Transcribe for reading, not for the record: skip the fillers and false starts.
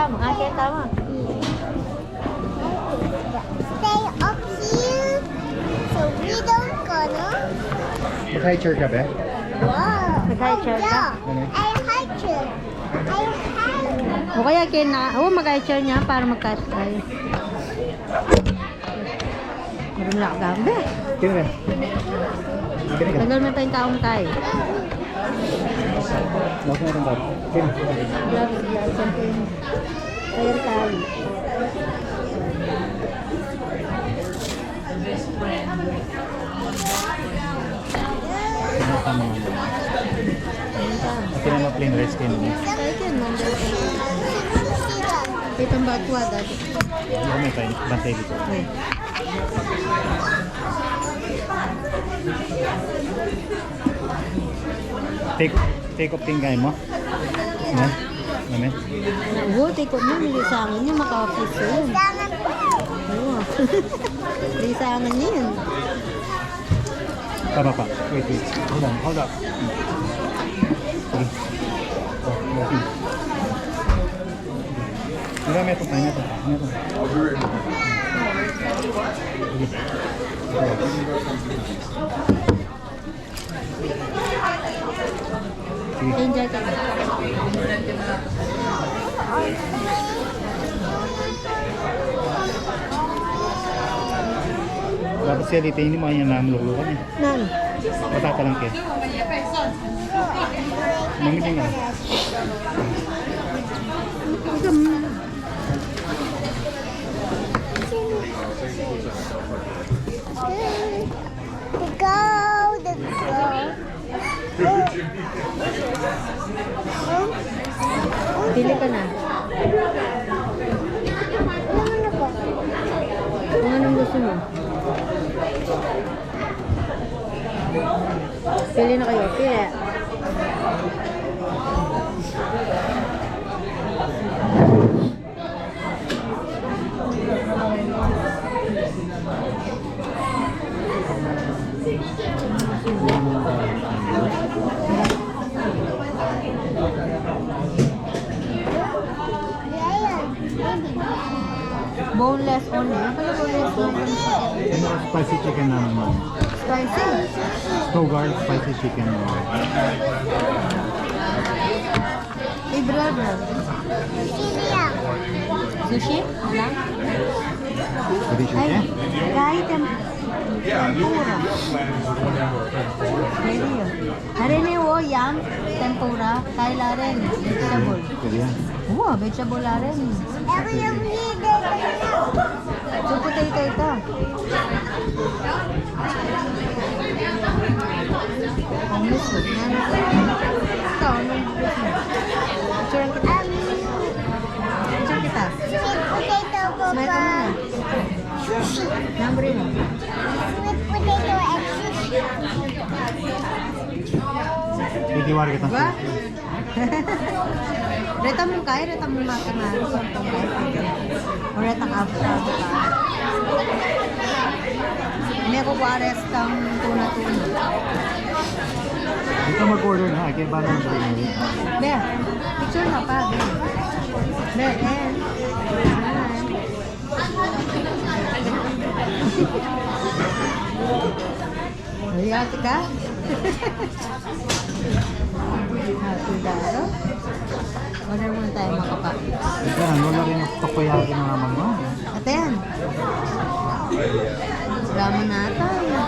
tama. Kaya tama. Stay up here so we don't gonna. Mag-high chair ka ba? Wow. Mag-high chair ka? Yeah. I high chair. I high. O kaya mag-high chair niya para mag-catch tayo. Meron lang gambe. Kini ka? Kini ka? Tagal mo pa yung taong tayo. Bakit meron ba? Kini? Kaya tayo. Kini mo plain rice kini mo. Kaya yun, number 8. Itong batwa dati. Ano may tayo? Bantay dito. Okay. Take off tingay mo? Ha? Ano? Oo, take off mo. Milisangan niya. Maka-office yun. Oo. Milisangan niya yun. Tama pa. Wait. Hold up. Sige. Oh, okay. Mira, meto pa. Meto. Enjoy ka. Dapat siya dito, hindi mo kanya namululukan eh. Nani? Bata pa lang kayo. Mamiling ka. The go. Pili ka na. Kung anong gusto mo. Pili na kayo. Pili. Boneless only. Ano pala boneless only? Spicy chicken naman mo. Spicy. Stogar spicy chicken mo. Brother. Sushi? Wala? Pwede siya Ay, eh? kahit yung tempura. Pwede yun. Harini wo, yam, tempura, kaya la rin, vegetable. Pwede yan. Oo, vegetable la rin. So, potato ito. Ang gusto. Ito, anong gusto mo? Picture kita. Picture kita. Sweet potato, Smile ka muna. Sushi. Number mo. Sweet potato and sushi. Titiwari kita. Diba? Reta mo kaya, reta mo makanaro. O reta ka after. May kukuha restang tuna-tuna. Dito mag-order na. Kaya ba naman sa inyo? Be, picture na pa. Be, and. Hati ka? Hati daro? Order muna tayo mga kapak. Ito, wala rin ang takoyaki ng naman mo. Aten. Salamat na tayo.